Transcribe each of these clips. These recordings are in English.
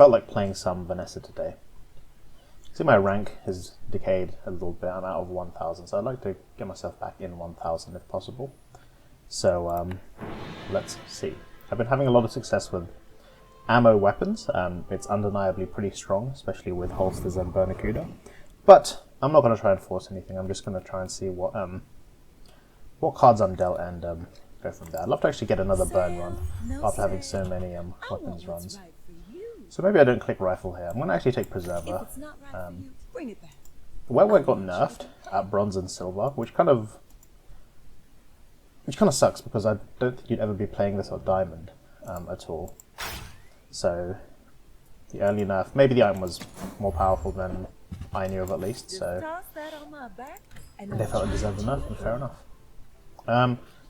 felt like playing some Vanessa today. See, my rank has decayed a little bit. I'm out of 1,000, so I'd like to get myself back in 1,000 if possible. So let's see. I've been having a lot of success with ammo weapons. It's undeniably pretty strong, especially with holsters and Bernacuda. But I'm not going to try and force anything. I'm just going to try and see what cards I'm dealt and go from there. I'd love to actually get another burn run after having so many weapons runs. So maybe I don't click rifle here. I'm going to actually take preserver. The Wet got nerfed at bronze and silver, which kind of sucks because I don't think you'd ever be playing this at diamond at all. So the early nerf, maybe the item was more powerful than I knew of at least, so they felt it deserved a nerf, and fair enough.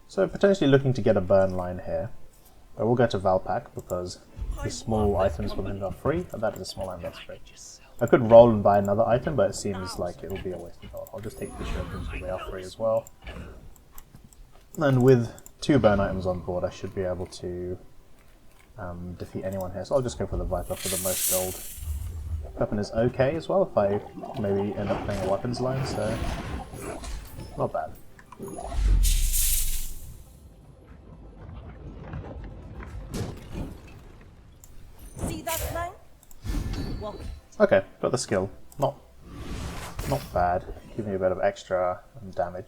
So potentially looking to get a burn line here. But we'll go to Valpak because the small items from him are free, and that is a small item that's free. I could roll and buy another item, but it seems like it will be a waste of gold. I'll just take the shurikens because they are free as well. And with 2 burn items on board, I should be able to defeat anyone here. So I'll just go for the Viper for the most gold. Weapon is okay as well if I maybe end up playing a weapons line, so not bad. See that flank? Okay, got the skill. Not bad. Give me a bit of extra damage.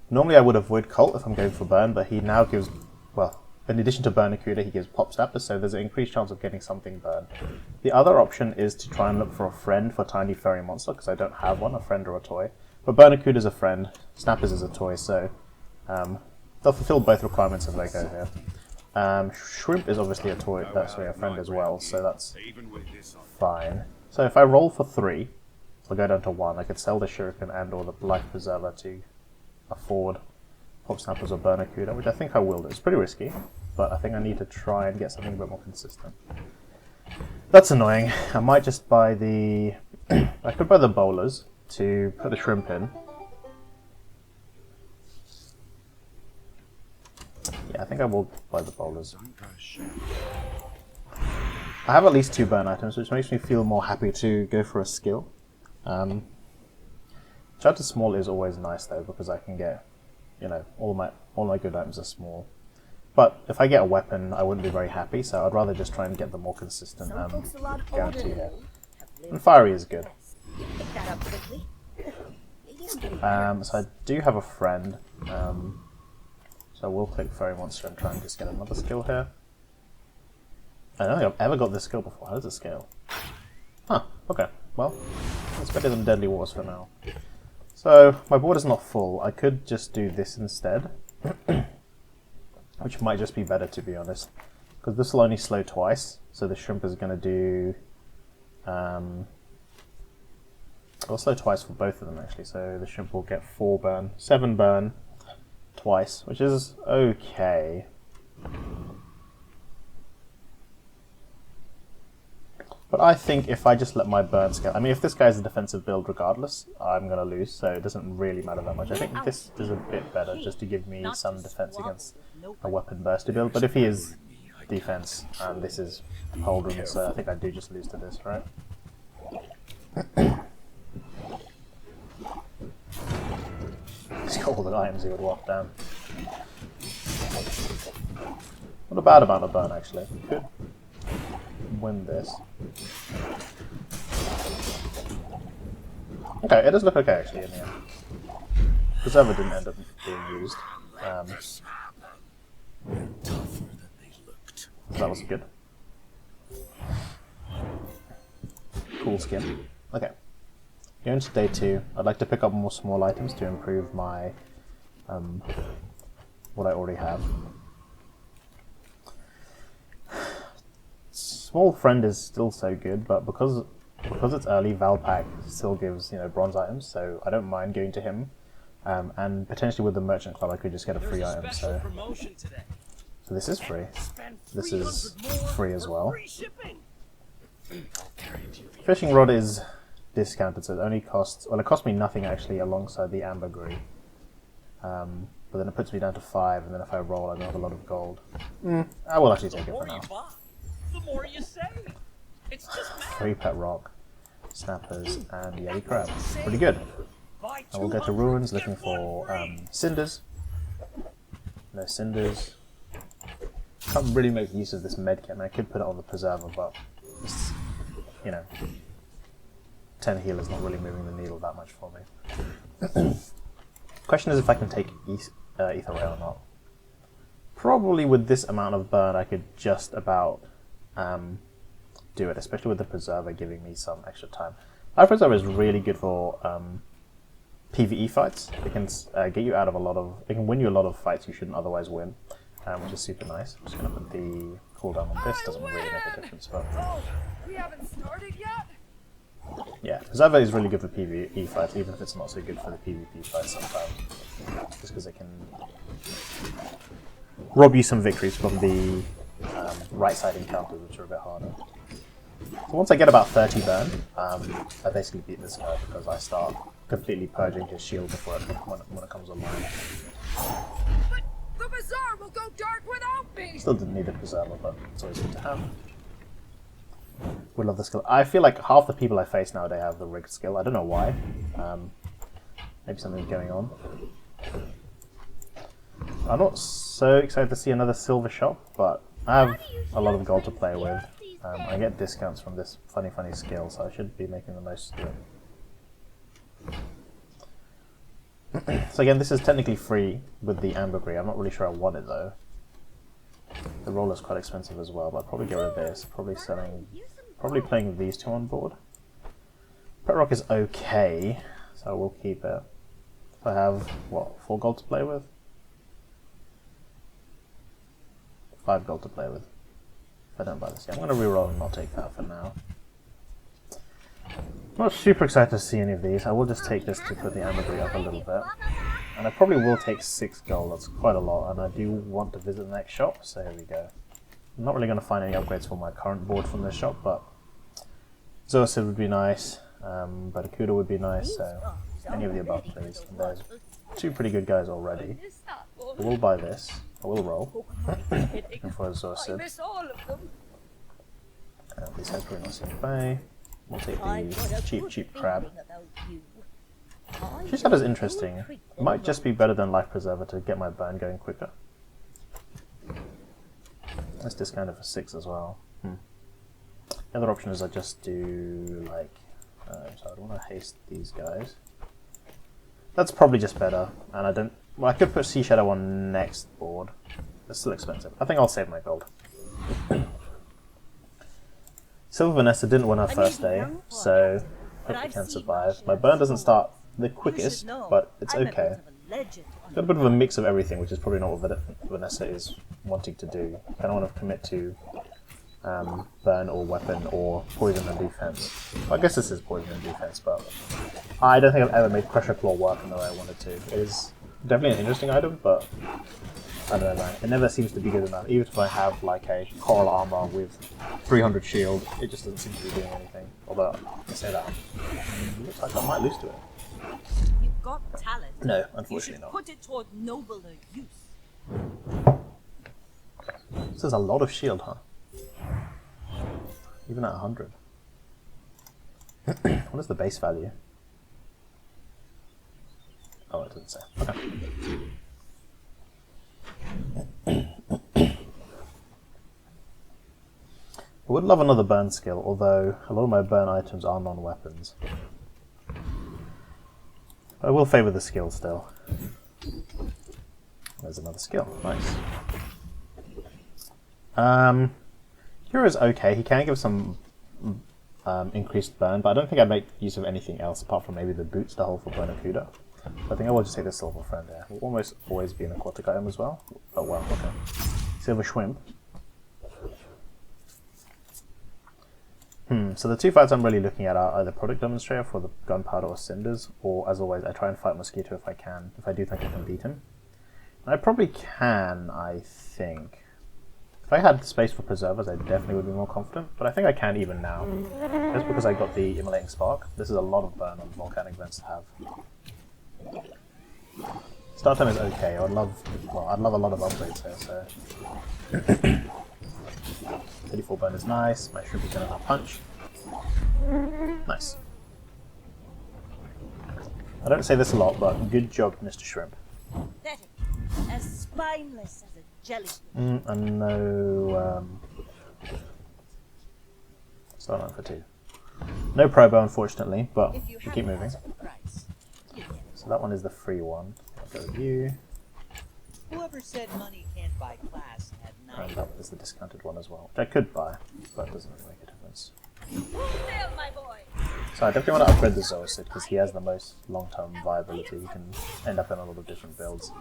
Normally I would avoid Colt if I'm going for burn, but he now gives, well, in addition to Bernacuda, he gives pop snappers, so there's an increased chance of getting something burned. The other option is to try and look for a friend for Tiny Furry Monster, because I don't have one, a friend or a toy. But Bernacuda is a friend, Snappers is a toy, so they'll fulfill both requirements as they go here. Shrimp is obviously a toy, that's a friend as well, so that's fine. So if I roll for 3, I'll go down to 1. I could sell the Shuriken and or the Life Preserver to afford Pop Snappers or Bernacuda, which I think I will do. It's pretty risky, but I think I need to try and get something a bit more consistent. That's annoying. I might just buy the... I could buy the bowlers to put the shrimp in. Yeah, I think I will buy the bowlers. I have at least 2 burn items, which makes me feel more happy to go for a skill. Charge to small is always nice though, because I can get, you know, all my good items are small. But if I get a weapon, I wouldn't be very happy, so I'd rather just try and get the more consistent guarantee here. And fiery is good. So I do have a friend, so we'll click Furry Monster and try and just get another skill here. I don't think I've ever got this skill before. How does it scale? Huh, okay. Well, it's better than Deadly Wars for now. So, my board is not full. I could just do this instead. Which might just be better, to be honest. Because this will only slow twice. So the shrimp is going to do... I'll slow twice for both of them, actually. So the shrimp will get 4 burn, 7 burn twice, which is okay. But I think if I just let my burn scale... I mean, if this guy's a defensive build regardless, I'm going to lose, so it doesn't really matter that much. I think this is a bit better, just to give me some defense against a weapon bursty build. But if he is defense, and this is hold room, so I think I do just lose to this, right? He's got all the items he would walk down. Not a bad amount of burn, actually. We could win this. Okay, it does look okay actually in the end. Preserver didn't end up being used. That was good. Cool skin. Okay. Going to day 2. I'd like to pick up more small items to improve my what I already have. Small friend is still so good, but because it's early, Valpak still gives, you know, bronze items, so I don't mind going to him. And potentially with the merchant club, I could just get a free item. So this is free. This is free as well. Fishing rod is discounted, so it only costs, well, it cost me nothing actually alongside the ambergris. But then it puts me down to 5, and then if I roll, I don't have a lot of gold. I will actually take it for now. The more you save. It's just mad. 3 pet rock, snappers, and Yeti crab. Pretty good. And we'll go to ruins looking for cinders. No cinders. Can't really make use of this medkit. I mean, I could put it on the preserver, but it's, you know, 10 heal is not really moving the needle that much for me. Question is if I can take ether ray or not. Probably with this amount of burn, I could just about do it, especially with the preserver giving me some extra time. Our preserver is really good for PvE fights. It can get you out of a lot of. It can win you a lot of fights you shouldn't otherwise win, which is super nice. I'm just gonna put the cooldown on this. Doesn't really make a difference, but Oh, we haven't started yet. yeah, preserver is really good for PvE fights, even if it's not so good for the PvP fights sometimes. Just because it can rob you some victories from the right side encounters, which are a bit harder. So once I get about 30 burn, I basically beat this guy because I start completely purging his shield before when it comes online. But the bazaar will go dark without me. Still didn't need a preserver, but it's always good to have. Would love the skill. I feel like half the people I face nowadays have the rigged skill. I don't know why. Maybe something's going on. I'm not so excited to see another silver shop, but I have a lot of gold to play with. I get discounts from this funny skill, so I should be making the most of it. So again, this is technically free with the ambergris. I'm not really sure I want it though. The roller's quite expensive as well, but I'd probably get rid of this. Probably playing these two on board. Pet rock is okay, so we'll keep it. I have, what, 4 gold to play with? 5 gold to play with. If I don't buy this yet. I'm going to reroll and not take that for now. I'm not super excited to see any of these. I will just take this to put the ambergris up a little bit. And I probably will take 6 gold, that's quite a lot, and I do want to visit the next shop, so here we go. I'm not really going to find any upgrades for my current board from this shop, but Zoacid would be nice, Barracuda would be nice, so any of the above please. And there's 2 pretty good guys already. I will buy this, I will roll, looking for a Zoacid. These guys probably not seem to play. We'll take the cheap crab. Shadow is interesting. It might just be better than Life Preserver to get my burn going quicker. Let's discount it for 6 as well. The other option is I just do like... so I don't want to haste these guys. That's probably just better. And I don't... Well, I could put Sea Shadow on next board. It's still expensive. I think I'll save my gold. Silver Vanessa didn't win her first day, so I hope we can survive. My burn doesn't start the quickest, but it's okay. Got a bit of a mix of everything, which is probably not what Vanessa is wanting to do. I don't want to commit to burn or weapon or poison and defense. Well, I guess this is poison and defense, but I don't think I've ever made Pressure Claw work in the way I wanted to. It is definitely an interesting item, but I don't know, man. It never seems to be good enough. Even if I have like a coral armor with 300 shield, it just doesn't seem to be doing anything. Although, I say that, it looks like I might lose to it. You've got talent. No, unfortunately not. Put it toward nobler use. This is a lot of shield, huh? Even at 100. What is the base value? Oh, it doesn't say. Okay. I would love another burn skill, although a lot of my burn items are non-weapons. I will favour the skill still. There's another skill. Nice. Hero's okay. He can give some increased burn, but I don't think I'd make use of anything else apart from maybe the boots to hold for Barracuda. I think I will just take the silver friend there. Will almost always be an aquatic item as well. Oh well, okay. Silver shrimp. So the 2 fights I'm really looking at are either Product Demonstrator for the Gunpowder or Cinders, or as always I try and fight Mosquito if I can, if I do think I can beat him. And I probably can, I think. If I had space for Preservers I definitely would be more confident, but I think I can even now. Just because I got the Immolating Spark. This is a lot of burn on Volcanic Vents to have. Start time is okay. I'd love a lot of upgrades here, so 34 burn is nice. My shrimp is going to punch. Nice. I don't say this a lot, but good job, Mr. Shrimp. Pathetic. As spineless as a jelly. And no, start on for 2. No probo, unfortunately, but If you we keep moving. price, you get it. So that one is the free one. I'll go with you. Whoever said money can't buy class had And nine. that is the discounted one as well, which I could buy, but it doesn't really make a difference. Sail, my boy. So I definitely want to upgrade the Zoicid because he has the most long-term viability. He can end up in a lot of different builds.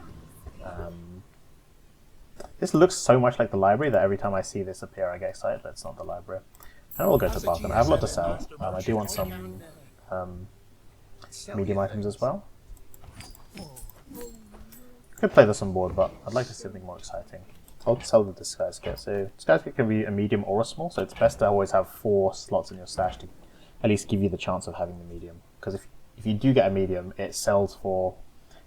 This looks so much like the library that every time I see this appear I get excited, but it's not the library. And we'll go to Bargain. I have a lot to sell. I do want some medium items as well. Could play this on board, but I'd like to see something more exciting. I'll sell the Disguise Kit. So Disguise Kit can be a medium or a small, so it's best to always have 4 slots in your stash to at least give you the chance of having the medium. Because if you do get a medium, it sells for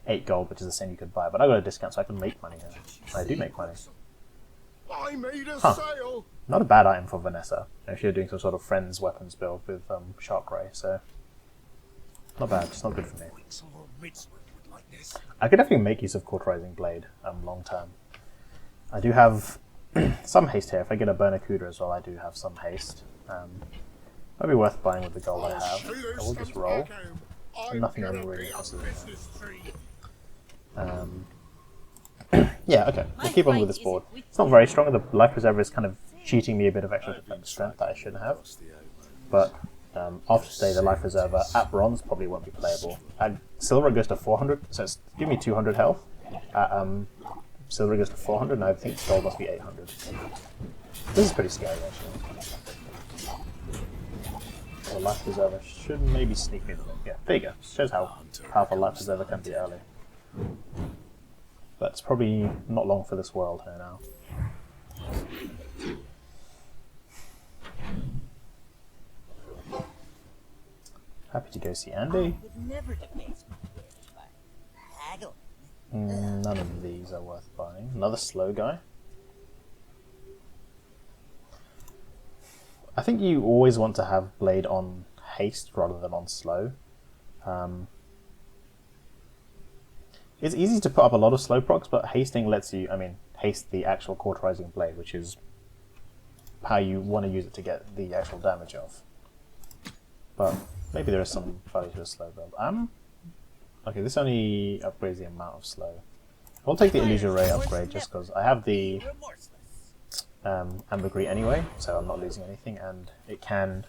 8 gold, which is the same you could buy. But I got a discount, so I can make money here. I do make money. I made a Huh. sale. Not a bad item for Vanessa, if you're doing some sort of friends weapons build with Shark Ray, so not bad, just not good for me. I could definitely make use of Cauterizing Blade long term. I do have some haste here. If I get a Bernacuda as well, I do have some haste. Might be worth buying with the gold I have. I will just roll. Nothing really impresses me. Yeah, okay. We'll keep on with this board. It's not very strong. The Life Preserver is kind of cheating me a bit of extra defense strength that I shouldn't have. But after today, the Life Preserver at bronze probably won't be playable. At silver it goes to 400, so it's give me 200 health. At silver it goes to 400, and I think gold must be 800. This is pretty scary actually. The Life Preserver should maybe sneak me a little. Yeah, there you go. Shows how powerful Life Preserver can be early. But it's probably not long for this world here now. Happy to go see Andy. Would never debase my wares by haggling. None of these are worth buying. Another slow guy. I think you always want to have Blade on haste rather than on slow. It's easy to put up a lot of slow procs, but hasting lets you, haste the actual Cauterizing Blade, which is how you want to use it to get the actual damage off. But maybe there is some value to a slow build. Okay, this only upgrades the amount of slow. I'll take the Illusion Ray upgrade just because I have the Ambergris anyway, so I'm not losing anything, and it can...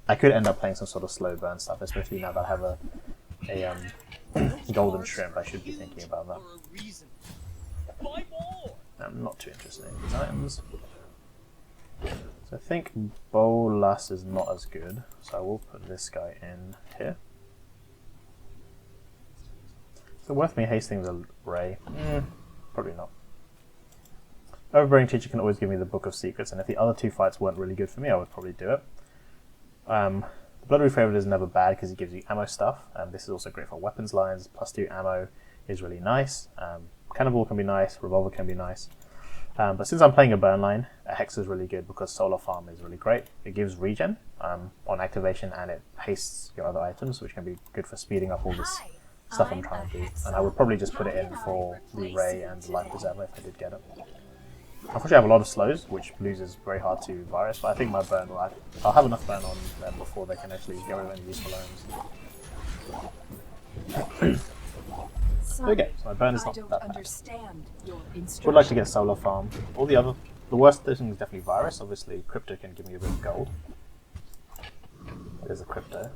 I could end up playing some sort of slow burn stuff, especially now that I have a golden shrimp. I should be thinking about that. I'm not too interested in these items. So I think Bolas is not as good, so I will put this guy in here. Is it worth me hasting the Ray? Probably not. Overbearing Teacher can always give me the Book of Secrets, and if the other 2 fights weren't really good for me, I would probably do it. The Blood Refavored is never bad because it gives you ammo stuff, and this is also great for weapons lines. +2 ammo is really nice. Cannonball can be nice, Revolver can be nice. But since I'm playing a burn line, a Hex is really good because Solar Farm is really great. It gives regen on activation, and it hastes your other items, which can be good for speeding up all this stuff I'm trying to do. And I would probably just put it in for the Ray and the Life Preserver if I did get it. Unfortunately, I have a lot of slows, which loses very hard to virus, but I think my burn will... I'll have enough burn on them before they can actually get rid of any useful items. Okay, so my burn is not that bad. Would like to get Solar Farm. All the worst thing is definitely virus. Obviously, Crypto can give me a bit of gold. There's a Crypto.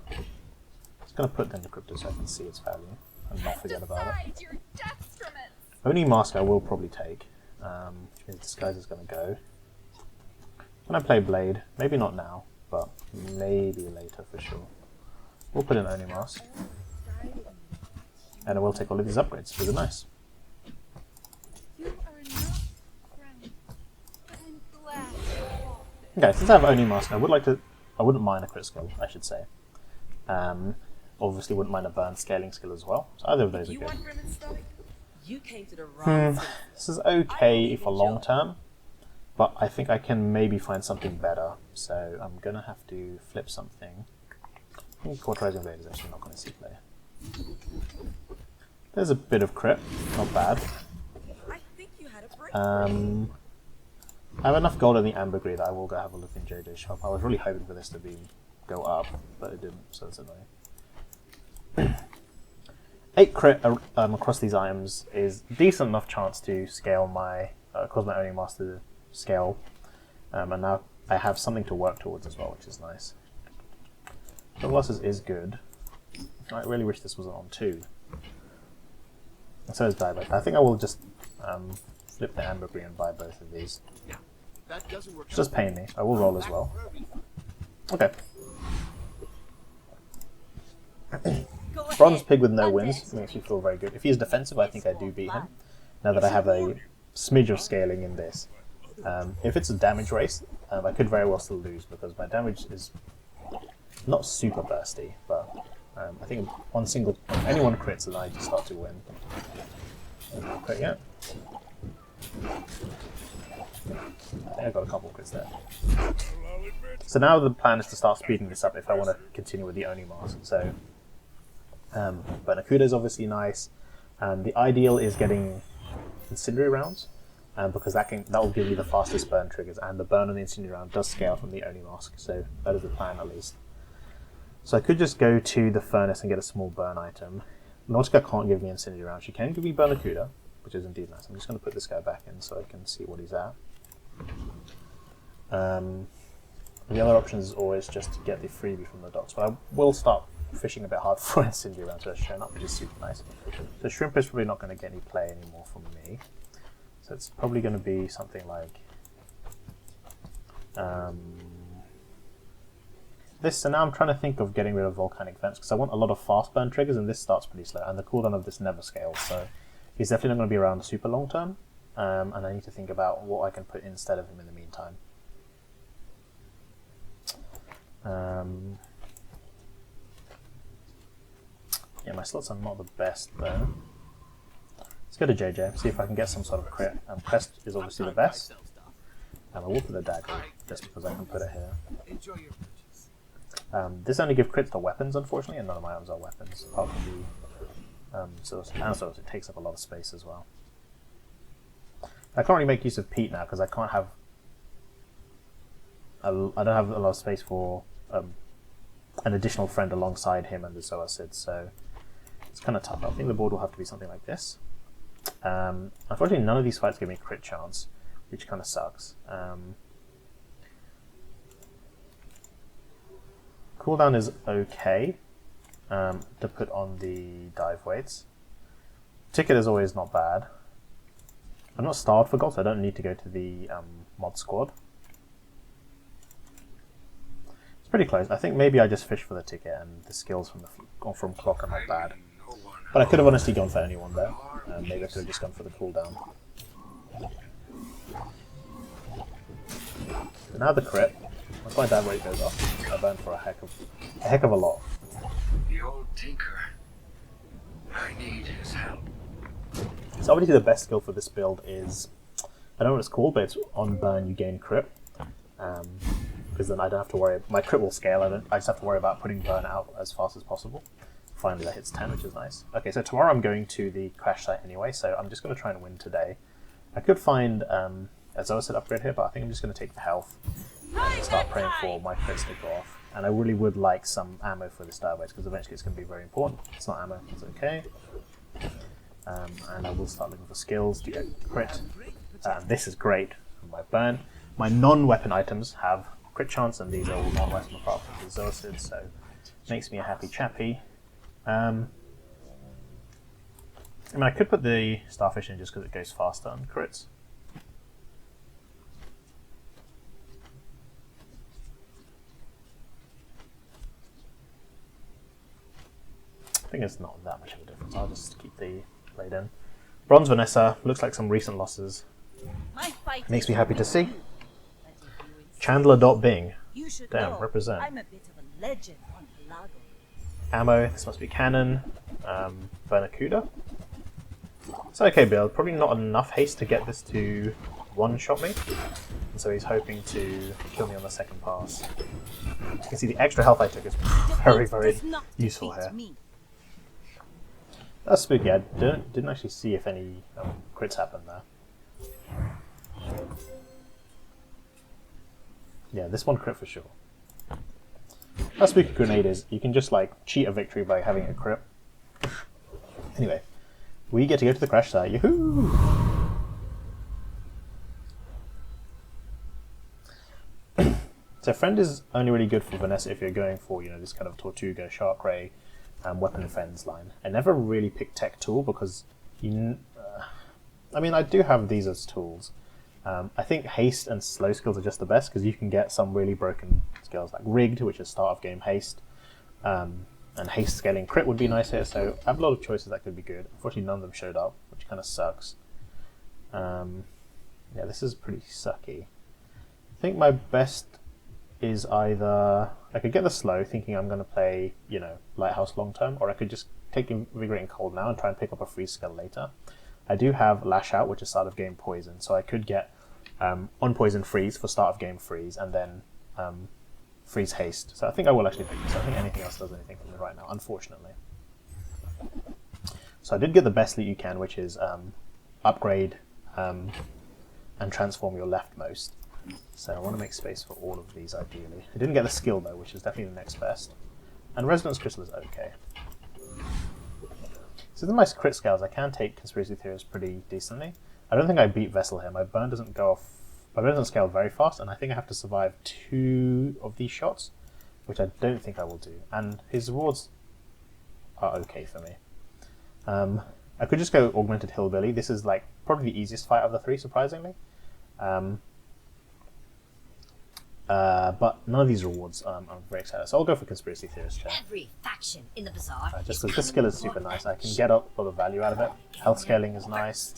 Just going to put it in the Crypto so I can see its value and not forget about it. Only Mask I will probably take. Which means Disguise is going to go. When I play Blade, maybe not now, but maybe later for sure. We'll put in Only Mask. And I will take all of these upgrades, really nice. Okay, since I have Only Mask, I wouldn't mind a crit skill, I should say. Obviously wouldn't mind a burn scaling skill as well. So either of those are good. You came to the wrong This is okay for long term. But I think I can maybe find something better, so I'm going to have to flip something. I think Cauterizing Blade is actually not going to see play. There's a bit of crit, not bad. I think you had a break. I have enough gold in the ambergris that I will go have a look in JJ's shop. I was really hoping for this to go up, but it didn't, so it's annoying. 8 crit across these items is a decent enough chance to scale my cause my Owning Master scale, and now I have something to work towards as well, which is nice. The losses is good. I really wish this wasn't on 2. And so is Diabet. I think I will just flip the ambergris and buy both of these. That doesn't work. It's just paying me. I will roll as well. Okay. Go Bronze ahead. Pig with no One wins desk. makes me feel very good. If he's defensive, I think I do beat him. Now that I have a smidge of scaling in this. If it's a damage race, I could very well still lose because my damage is not super bursty, but I think any one crits and I just start to win. Crit yet? I think I got a couple of crits there. So now the plan is to start speeding this up if I want to continue with the Oni mask. So Barnacuda is obviously nice. The ideal is getting incendiary rounds, because that will give me the fastest burn triggers, and the burn on the incendiary round does scale from the Oni mask. So that is the plan at least. So I could just go to the furnace and get a small burn item. Nautica can't give me incendiary round. She can give me Barnacuda, which is indeed nice. I'm just going to put this guy back in so I can see what he's at. The other option is always just to get the freebie from the docks, but I will start fishing a bit hard for incendiary rounds that are shown up, which is super nice. So shrimp is probably not going to get any play anymore from me. So it's probably going to be something like this. So now I'm trying to think of getting rid of volcanic vents because I want a lot of fast burn triggers, and this starts pretty slow, and the cooldown of this never scales, so he's definitely not going to be around super long term. And I need to think about what I can put instead of him in the meantime. Yeah, my slots are not the best though. Let's go to JJ, see if I can get some sort of crit. Crest is obviously the best. I will put the dagger just because I can put it here. Enjoy your purchase. This only gives crits to weapons, unfortunately, and none of my items are weapons, apart from the it takes up a lot of space as well. I can't really make use of Pete now because I can't have. I don't have a lot of space for an additional friend alongside him and the Zoa Sid, so it's kind of tough. I think the board will have to be something like this. Unfortunately, none of these fights give me crit chance, which kind of sucks. Cooldown is okay to put on the dive weights. Ticket is always not bad. I'm not starved for gold, so I don't need to go to the mod squad. It's pretty close. I think maybe I just fish for the ticket, and the skills from clock are not bad. But I could have honestly gone for anyone there. Maybe I could have just gone for the cooldown. So now the crit. Once my dive weight goes up, I burn for a heck of a lot. The old tinker. I need his help. So obviously the best skill for this build is, I don't know what it's called, but it's on burn you gain crit. Because then I don't have to worry, my crit will scale, I just have to worry about putting burn out as fast as possible. Finally that hits 10, which is nice. Okay, so tomorrow I'm going to the crash site anyway, so I'm just going to try and win today. I could find a Zoa Sid upgrade here, but I think I'm just going to take the health and start praying for my crits to go off. And I really would like some ammo for this dive weight, because eventually it's going to be very important. It's not ammo, it's okay. And I will start looking for skills to get crit. This is great for my burn. My non-weapon items have crit chance, and these are all non-weapon apart from the Zoa Sid, so it makes me a happy chappy. I mean, I could put the starfish in just because it goes faster on crits. I think it's not that much of a difference. I'll just keep the blade in. Bronze Vanessa, looks like some recent losses. My fight Makes is me happy to see. but if you insist, Chandler.Bing. you should Damn, know represent. I'm a bit of a legend on Pelago. Ammo, this must be cannon. Barnacuda. It's an okay build, probably not enough haste to get this to one-shot me, and so he's hoping to kill me on the second pass. You can see the extra health I took is very, very useful here. That's spooky. I didn't actually see if any crits happened there. Yeah, this one crit for sure. How spooky grenade is, you can just like cheat a victory by having a crit. Anyway, we get to go to the crash site. Yoo-hoo! So friend is only really good for Vanessa if you're going for, you know, this kind of Tortuga, Shark Ray, weapon defense line. I never really pick tech tool because I mean, I do have these as tools. I think haste and slow skills are just the best because you can get some really broken skills like rigged, which is start of game haste, and haste scaling crit would be nice here. So I have a lot of choices that could be good. Unfortunately, none of them showed up, which kind of sucks. Yeah, this is pretty sucky. I think my best is either I could get the slow, thinking I'm going to play, you know, Lighthouse long term, or I could just take Invigorating Cold now and try and pick up a freeze skill later. I do have Lash Out, which is start of game poison, so I could get on poison freeze for start of game freeze, and then freeze haste. So I think I will actually pick this. I don't think anything else does anything for me right now, unfortunately. So I did get the best loot you can, which is upgrade and transform your leftmost. So I want to make space for all of these ideally. I didn't get the skill though, which is definitely the next best. And Resonance Crystal is okay. So in my crit scales, I can take Conspiracy Theorist pretty decently. I don't think I beat Vessel here. My burn doesn't go off. My burn doesn't scale very fast, and I think I have to survive 2 of these shots, which I don't think I will do. And his rewards are okay for me. I could just go Augmented Hillbilly. This is like probably the easiest fight of the 3, surprisingly. But none of these rewards I'm very excited. So I'll go for Conspiracy Theorist here. Every faction in the bazaar. Just because this skill is super nice. I can get up a lot of value out of it. Health scaling is nice.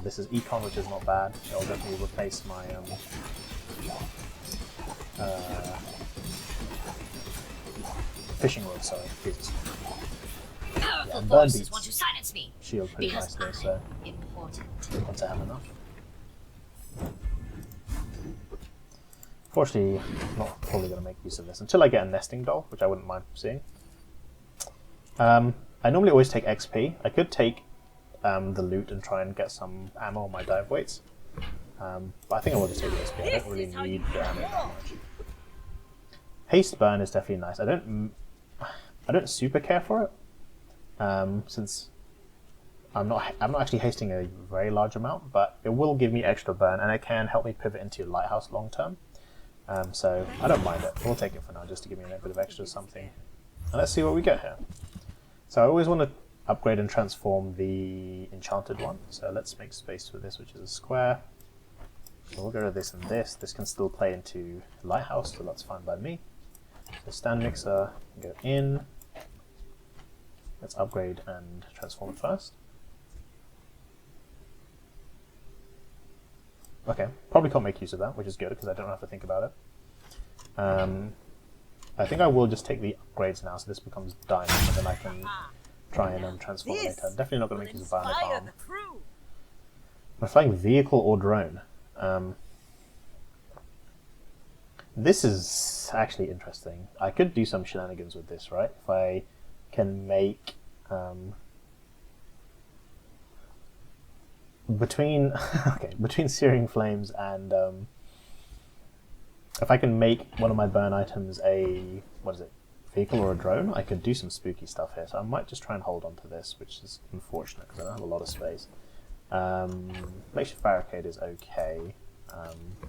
This is Econ, which is not bad. I'll definitely replace my fishing rod, sorry. Jesus. Powerful and forces beats want to silence me shield pretty because nicely, so I'm important. once I have enough. Fortunately, not probably going to make use of this until I get a nesting doll, which I wouldn't mind seeing. I normally always take XP. I could take the loot and try and get some ammo on my dive weights, but I think I will just take the XP. I don't really need the ammo that much. Haste burn is definitely nice. I don't super care for it, since I'm not actually hasting a very large amount, but it will give me extra burn and it can help me pivot into Lighthouse long term. So I don't mind it. We'll take it for now, just to give me a bit of extra something. And let's see what we get here. So I always want to upgrade and transform the enchanted one. So let's make space for this, which is a square. So we'll go to this and this. This can still play into Lighthouse, so that's fine by me. So stand mixer, go in. Let's upgrade and transform it first. Okay, probably can't make use of that, which is good because I don't have to think about it. I think I will just take the upgrades now, so this becomes diamond, and then I can try and transform it later. I'm definitely not going to make use of Bionic Arm. the crew. Am I flying vehicle or drone? This is actually interesting. I could do some shenanigans with this, right? If I can make between Searing Flames and if I can make one of my burn items a vehicle or a drone, I could do some spooky stuff here. So I might just try and hold on to this, which is unfortunate because I don't have a lot of space. Makeshift Barricade is okay.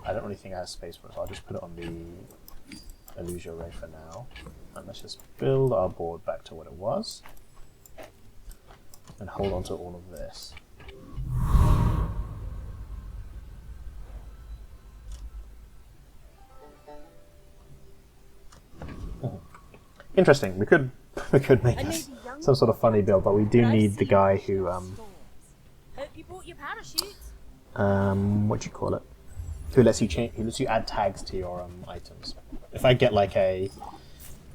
I don't really think I have space for it, so I'll just put it on the Illusion Ray for now. And let's just build our board back to what it was and hold on to all of this. Interesting. We could make this some sort of funny build, but we do need the guy who Hope you bought your parachute. what do you call it? Who lets you change? Who lets you add tags to your items? If I get like a,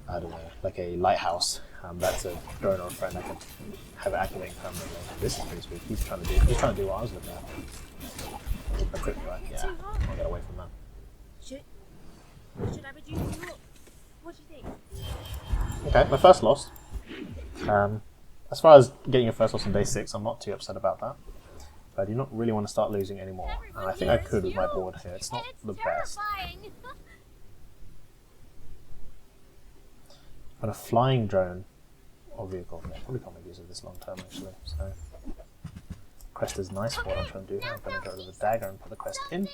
I don't know, like a lighthouse, that's a drone or a friend, I could have it activate permanently. This is pretty sweet. He's trying to do what I was looking at. A crit right? Yeah, I'll get away from that. Should I reduce you up? What do you think? Okay, my first loss. As far as getting your first loss on day 6, I'm not too upset about that. But I do not really want to start losing anymore. And I think I could with my board here. It's not the best. But a flying drone or vehicle, yeah, probably can't make use of this long term actually. So crest is nice for what I'm trying to do here. I'm going to go with the dagger and put the crest in.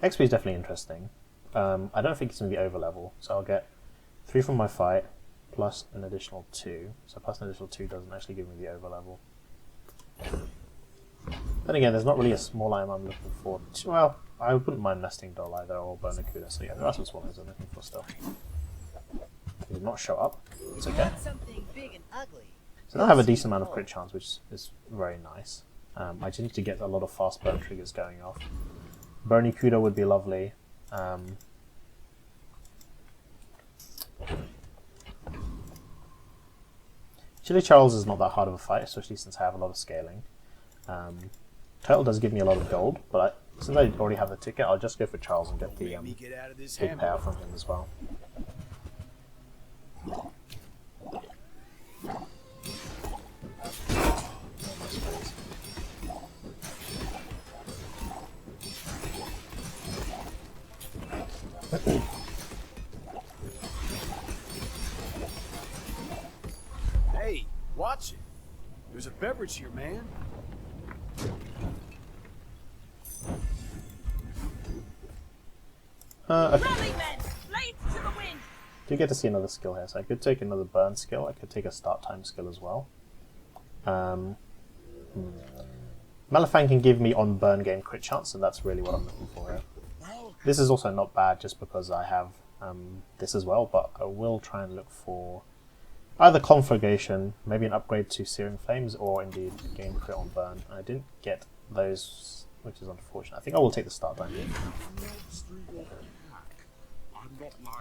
XP is definitely interesting. I don't think it's going to be over level, so I'll get 3 from my fight plus an additional 2. So plus an additional 2 doesn't actually give me the over level. Then again, there's not really a small item I'm looking for. Well, I wouldn't mind nesting doll either or Barnacuda, so yeah, there are some small items I'm looking for still. They did not show up. It's okay. Something big and ugly. So now I have a decent amount of crit chance, which is very nice. I just need to get a lot of fast burn triggers going off. Barnacuda would be lovely. Chili Charles is not that hard of a fight, especially since I have a lot of scaling. Turtle does give me a lot of gold, but since I already have the ticket, I'll just go for Charles and get the big payout from him as well. Hey, watch it. There's a beverage here, man. Okay. Rally men, blades to the wind. Do get to see another skill here, so I could take another burn skill. I could take a start time skill as well. Malifang can give me on burn game crit chance, and that's really what I'm looking for here. This is also not bad just because I have this as well, but I will try and look for either Conflagration, maybe an upgrade to Searing Flames, or indeed gain crit on burn. I didn't get those, which is unfortunate. I think I will take the start time.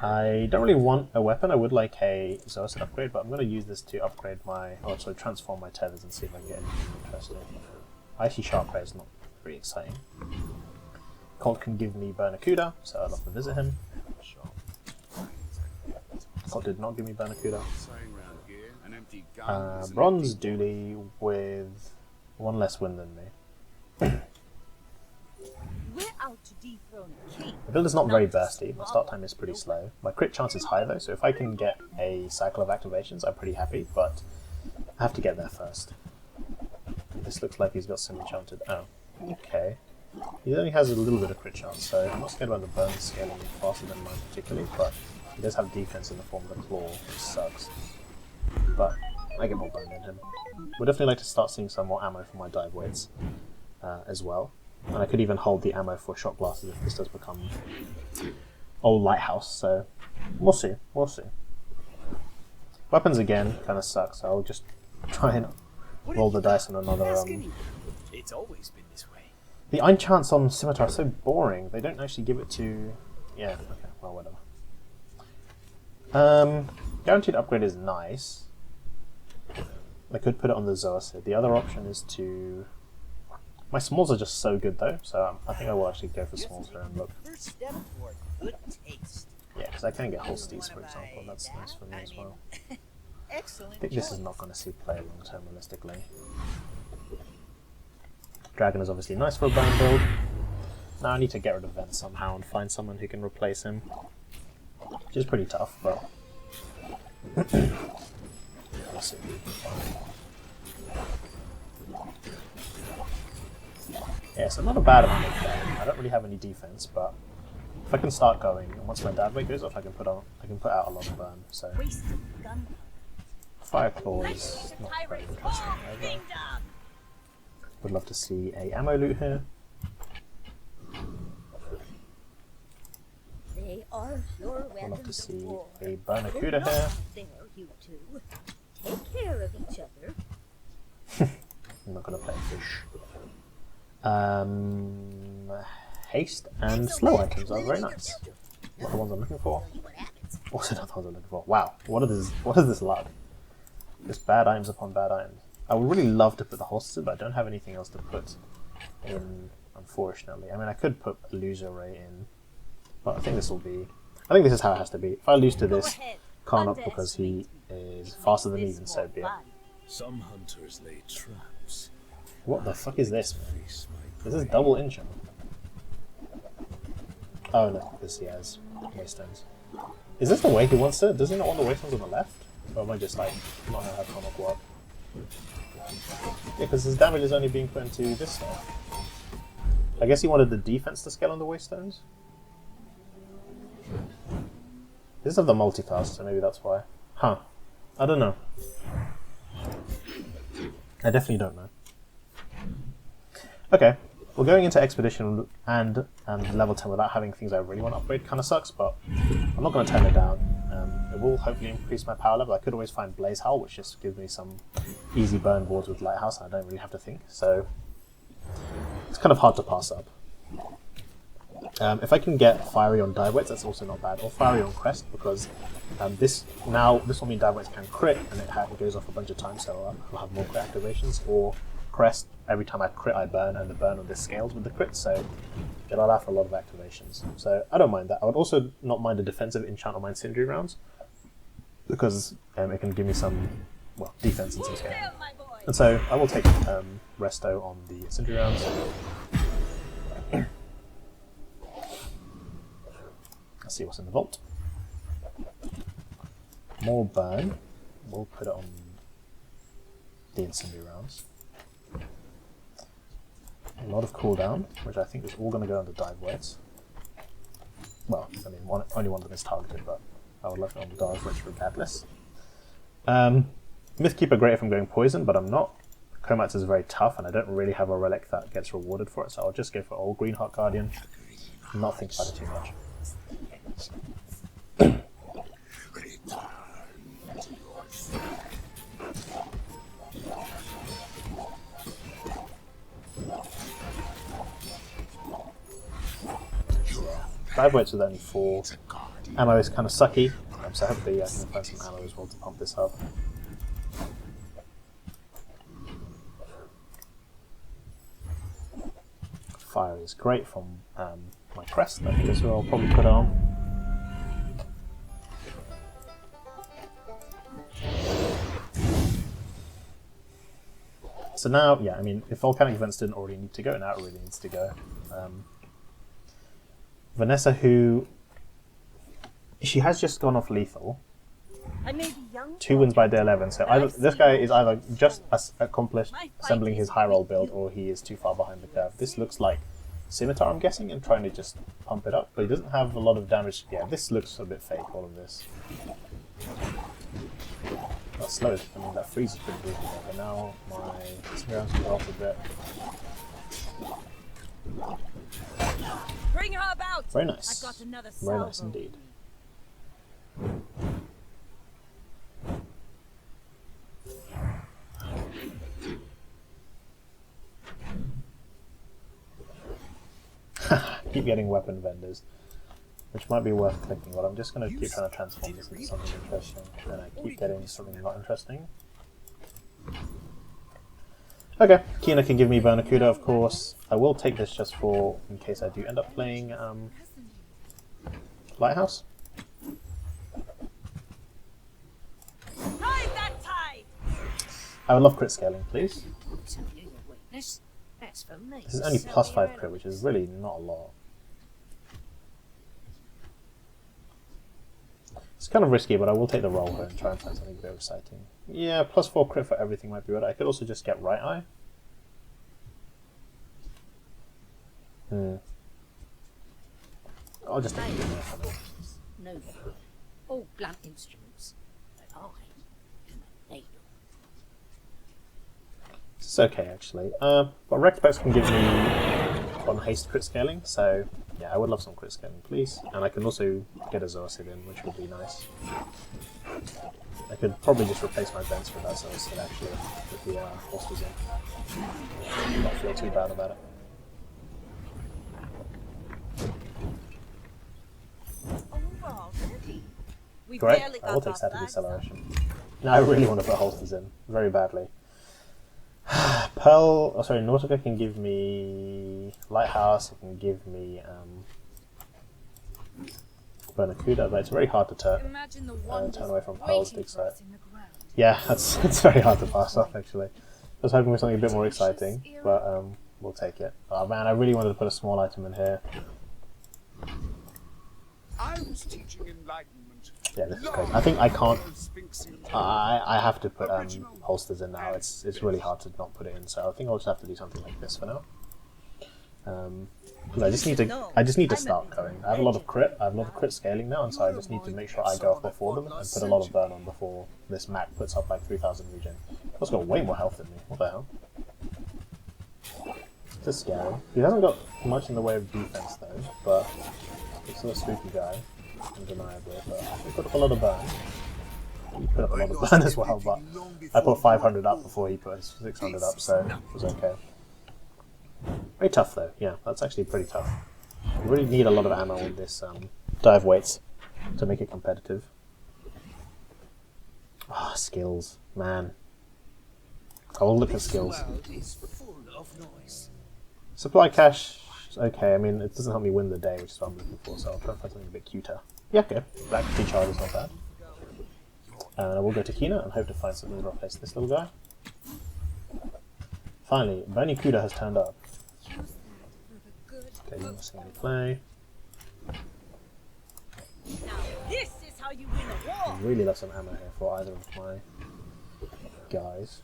I don't really want a weapon. I would like a Zoacid upgrade, but I'm going to use this to upgrade my, also transform my tethers and see if I can get anything interesting. Icy Sharp Ray is not very exciting. Colt can give me Barnacuda, so I'd love to visit him. Colt did not give me Barnacuda. Bronze Dooley with 1 less win than me. We're out to dethrone a king. The build is not very bursty, my start time is pretty slow. My crit chance is high though, so if I can get a cycle of activations, I'm pretty happy, but I have to get there first. This looks like he's got some enchanted. Oh, okay. He only has a little bit of crit chance, so I'm not scared about the burn scaling faster than mine particularly, but he does have defense in the form of the claw, which sucks. But I get more burn than him. Would definitely like to start seeing some more ammo for my dive weights as well. And I could even hold the ammo for shot glasses if this does become old lighthouse, so we'll see, we'll see. Weapons again kind of sucks, so I'll just try and roll the dice on another It's always been this way. The enchants on Scimitar are so boring, they don't actually give it to... Yeah, okay, well whatever. Guaranteed upgrade is nice. I could put it on the Zoacid. The other option is to... My smalls are just so good though, so I think I will actually go for smalls here and look. First step toward good taste. Yeah, because I can get Holsteins for example, that's nice for me as well. Excellent. I think this is not going to see play long term realistically. Dragon is obviously nice for a burn build. Now I need to get rid of Ven somehow and find someone who can replace him. Which is pretty tough, but... we'll see. Yeah, so not a bad amount of burn. I don't really have any defense, but if I can start going, and once my dad weight goes off, I can put out a lot of burn. So Fire Claw is not very interesting either. Would love to see a ammo loot here. They are your Would love to weapons see of war. a Barnacuda here. There, you two. Take care of each other. I'm not going to play fish. Haste and slow items are very nice. What are the ones I'm looking for? Also not the ones I'm looking for. Wow, what is this luck? Just bad items upon bad items. I would really love to put the holster, but I don't have anything else to put in, unfortunately. I mean, I could put Illusoray in, but I think this will be... I think this is how it has to be. If I lose to this Karnok because he is faster than me, then so be it. Some hunters lay traps. What the fuck is this, man? Is this double enchant? Oh no, because he has waystones. Is this the way he wants it? Does he not want the waystones on the left? Or am I just like not know how Karnok work? Yeah, because his damage is only being put into this stuff. I guess he wanted the defense to scale on the waystones. This is of the multicast, so maybe that's why. Huh. I don't know. I definitely don't know. Okay, well, going into Expedition and level 10 without having things I really want to upgrade kind of sucks, but I'm not going to turn it down. It will hopefully increase my power level. I could always find Blaze Howl, which just gives me some easy burn boards with Lighthouse, and I don't really have to think, so it's kind of hard to pass up. If I can get Fiery on Dive Weights, that's also not bad, or Fiery on Crest, because this will mean Dive Weights can crit, and it goes off a bunch of times, so I'll have more crit activations, or Crest, every time I crit I burn, and the burn on this scales with the crit, so it'll allow for a lot of activations. So I don't mind that. I would also not mind a defensive enchant on my Incendiary rounds, because it can give me some, well, defense and some scale. And so I will take Resto on the Incendiary rounds. Let's see what's in the vault. More burn. We'll put it on the Incendiary rounds. A lot of cooldown, which I think is all going to go under Dive Weights. Well, I mean, only one of them is targeted, but I would love it on Dive Weights regardless. Mythkeeper great if I'm going poison, but I'm not. Comax is very tough, and I don't really have a relic that gets rewarded for it, so I'll just go for old Greenheart Guardian. Not think about it too much. 5 weights with only 4. Ammo is kind of sucky, so hopefully I can find some ammo as well to pump this up. Fire is great from my crest, I think is what I'll probably put on. So now, yeah, I mean, if volcanic events didn't already need to go, now it really needs to go. Vanessa, who... she has just gone off lethal. I may be young, 2 wins by day 11, so either, this guy is either just accomplished assembling his high roll build, or he is too far behind the curve. This looks like Scimitar, I'm guessing, and trying to just pump it up, but he doesn't have a lot of damage. Yeah, this looks a bit fake, all of this. That slows, I mean, that freeze is pretty brutal there, but now my Smirrans go off a bit. Bring her about. Very nice. I've got another Very nice salvo. indeed. Keep getting weapon vendors, which might be worth clicking, but I'm just going to keep trying to transform this into something interesting, and I keep getting something not interesting. Okay, Kina can give me Barnacuda, of course. I will take this just for, in case I do end up playing Lighthouse. Hide that tide. I would love crit scaling, please. So you your weakness. That's for me. This is only +5 crit, which is really not a lot. It's kind of risky, but I will take the roll here and try and find something very exciting. Yeah, +4 crit for everything might be good. I could also just get Right Eye. I'll just take it there for now. No, all blunt instruments. But I am a needle. It's okay, actually. But Rectpex can give me on haste crit scaling, so yeah, I would love some crit scaling, please. And I can also get a Zoacid in, which would be nice. I could probably just replace my vents with that Zoacid, actually, with the holsters in. Not feel too bad about it. Over already. We Great, barely I will got take off static that acceleration. Now I really want to put holsters in, very badly. Pearl, oh sorry, Nautica can give me Lighthouse, it can give me Bernacuda, but it's very hard to turn away from Pearl's dig site. Yeah, it's very hard to pass off actually. I was hoping for something a bit more exciting, but we'll take it. Oh man, I really wanted to put a small item in here. I was teaching enlightenment. Yeah, this is crazy. I think I can't. I have to put holsters in now. It's really hard to not put it in. So I think I'll just have to do something like this for now. Because I just need to start going. I have a lot of crit. I have a lot of crit scaling now, and so I just need to make sure I go off before them and put a lot of burn on before this Mac puts up like 3,000 regen. He's got way more health than me. What the hell? Just scary. He hasn't got much in the way of defense though, but he's still a spooky guy, undeniably. But he put up a lot of burn. He put up a lot of burn as well, but I put 500 up before he put his 600 up, so it was okay. Very tough though, yeah, that's actually pretty tough. You really need a lot of ammo in this dive weights to make it competitive. Ah, skills, man. I will look at skills. Supply cache, okay, I mean, it doesn't help me win the day, which is what I'm looking for, so I'll try to find something a bit cuter. Yeah, okay, black key charge is not bad. And I will go to Kina and hope to find something to replace this little guy. Finally, Bernacuda has turned up. Okay, you're missing any play. Now this is how you win a war. I'd really love some ammo here for either of my guys.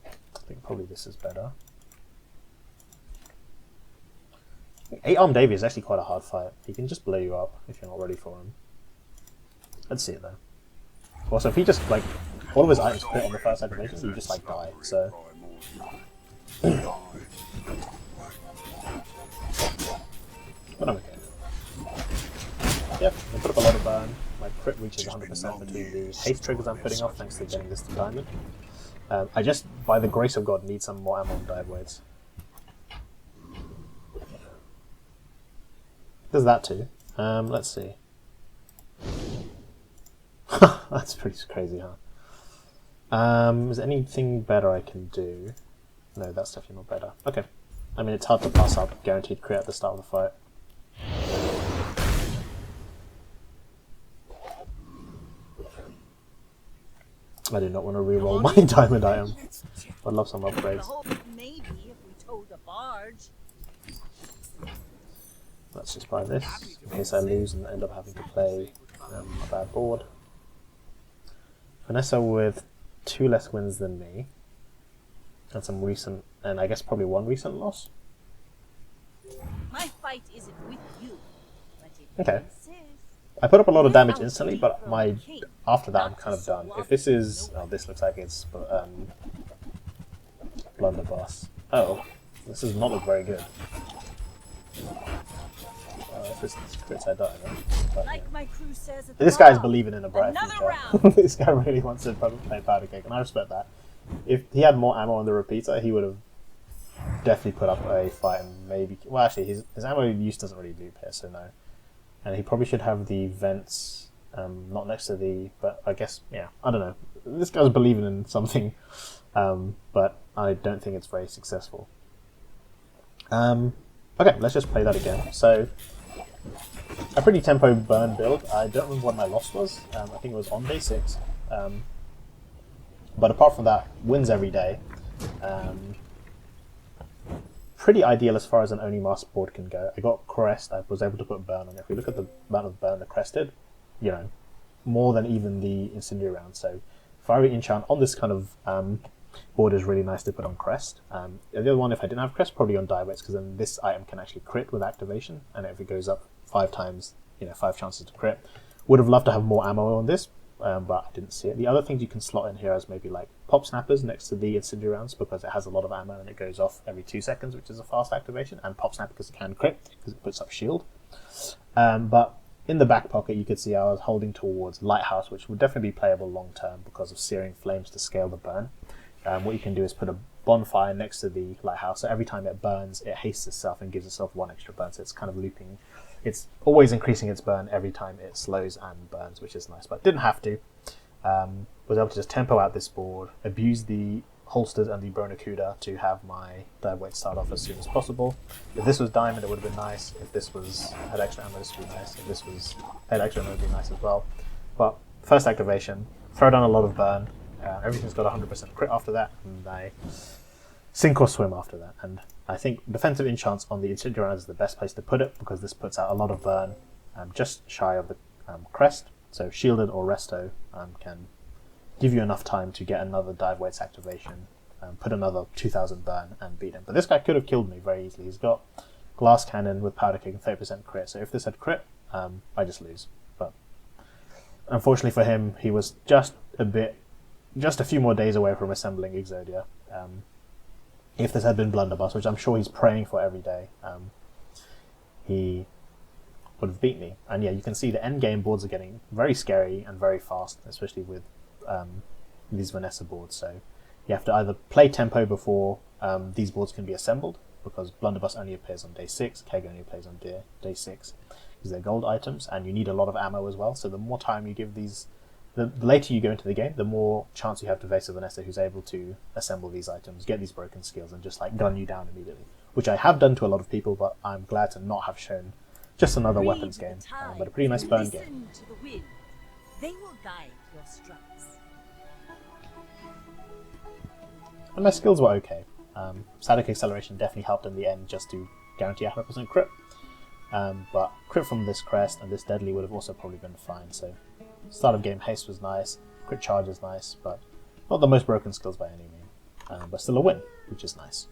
I think probably this is better. 8-arm Davy is actually quite a hard fight. He can just blow you up if you're not ready for him. Let's see it though. Also, if he just like all of his items crit on the first activation, you just like die. So. But I'm okay. Yep, I put up a lot of burn. My crit reaches 100% between the haste triggers I'm putting off thanks to getting this to diamond. I just, by the grace of God, need some more ammo on dive weights. There's that too. Let's see. That's pretty crazy, huh? Is there anything better I can do? No, that's definitely not better. Okay. I mean, it's hard to pass up guaranteed crit at the start of the fight. I do not want to reroll my diamond item. I'd love some upgrades. Maybe if we towed a barge. Let's just buy this in case I lose and end up having to play a bad board. Vanessa with 2 less wins than me. And some recent, and I guess probably 1 recent loss. My fight isn't with you, but if Okay. you insist. I put up a lot of damage instantly, but after that I'm kind of done. If this is, oh, this looks like it's blunderbuss. Oh, this does not look very good. If this crits, I die. But, Like yeah. my crew says at the This guy's bar. believing in a bright Another future. round. This guy really wants to play powder cake, and I respect that. If he had more ammo on the repeater, he would have definitely put up a fight and maybe... Well, actually, his ammo use doesn't really loop here, so no. And he probably should have the vents not next to the... But I guess, yeah, I don't know. This guy's believing in something, but I don't think it's very successful. Okay, let's just play that again. So, a pretty tempo burn build. I don't remember what my loss was. I think it was on day 6. But apart from that, wins every day. Pretty ideal as far as an Oni Master board can go. I got Crest, I was able to put Burn on it. If we look at the amount of Burn the Crest did, you know, more than even the Incendiary round. So Fiery Enchant on this kind of board is really nice to put on Crest. The other one, if I didn't have Crest, probably on Divex, because then this item can actually crit with activation, and if it goes up 5 times, you know, 5 chances to crit. Would have loved to have more ammo on this, but I didn't see it. The other things you can slot in here is maybe like Pop Snappers next to the Incendiary rounds, because it has a lot of ammo and it goes off every 2 seconds, which is a fast activation, and Pop Snapper because it can crit, because it puts up shield. But in the back pocket, you could see I was holding towards Lighthouse, which would definitely be playable long term because of Searing Flames to scale the burn. What you can do is put a bonfire next to the lighthouse, so every time it burns, it hastes itself and gives itself 1 extra burn, so it's kind of looping. It's always increasing its burn every time it slows and burns, which is nice, but didn't have to. Was able to just tempo out this board, abuse the holsters and the Bronacuda to have my dive weight start off as soon as possible. If this was diamond, it would have been nice. If this was had extra ammo, this would be nice. If this was had extra ammo, it would be nice as well. But first activation, throw down a lot of burn. Everything's got 100% crit after that, and I sink or swim after that. And I think defensive enchants on the Incineroar is the best place to put it, because this puts out a lot of burn, just shy of the crest. So shielded or resto can give you enough time to get another dive weights activation, put another 2000 burn and beat him. But this guy could have killed me very easily. He's got glass cannon with powder kick and 30% crit, so if this had crit, I just lose. But unfortunately for him, he was just a few more days away from assembling Exodia. If this had been Blunderbuss, which I'm sure he's praying for every day, he would have beat me. And yeah, you can see the end game boards are getting very scary and very fast, especially with these Vanessa boards. So you have to either play tempo before these boards can be assembled, because Blunderbuss only appears on day 6, Keg only appears on day 6, because they're gold items, and you need a lot of ammo as well. So the more time you give these, the later you go into the game, the more chance you have to face a Vanessa who's able to assemble these items, get these broken skills, and just like gun you down immediately. Which I have done to a lot of people, but I'm glad to not have shown just another weapons game, but a pretty nice burn game. To the wind. They will guide your strikes. And my skills were okay. Static acceleration definitely helped in the end, just to guarantee 100% crit. But crit from this crest and this deadly would have also probably been fine. So start of game haste was nice, crit charge is nice, but not the most broken skills by any means. But still a win, which is nice.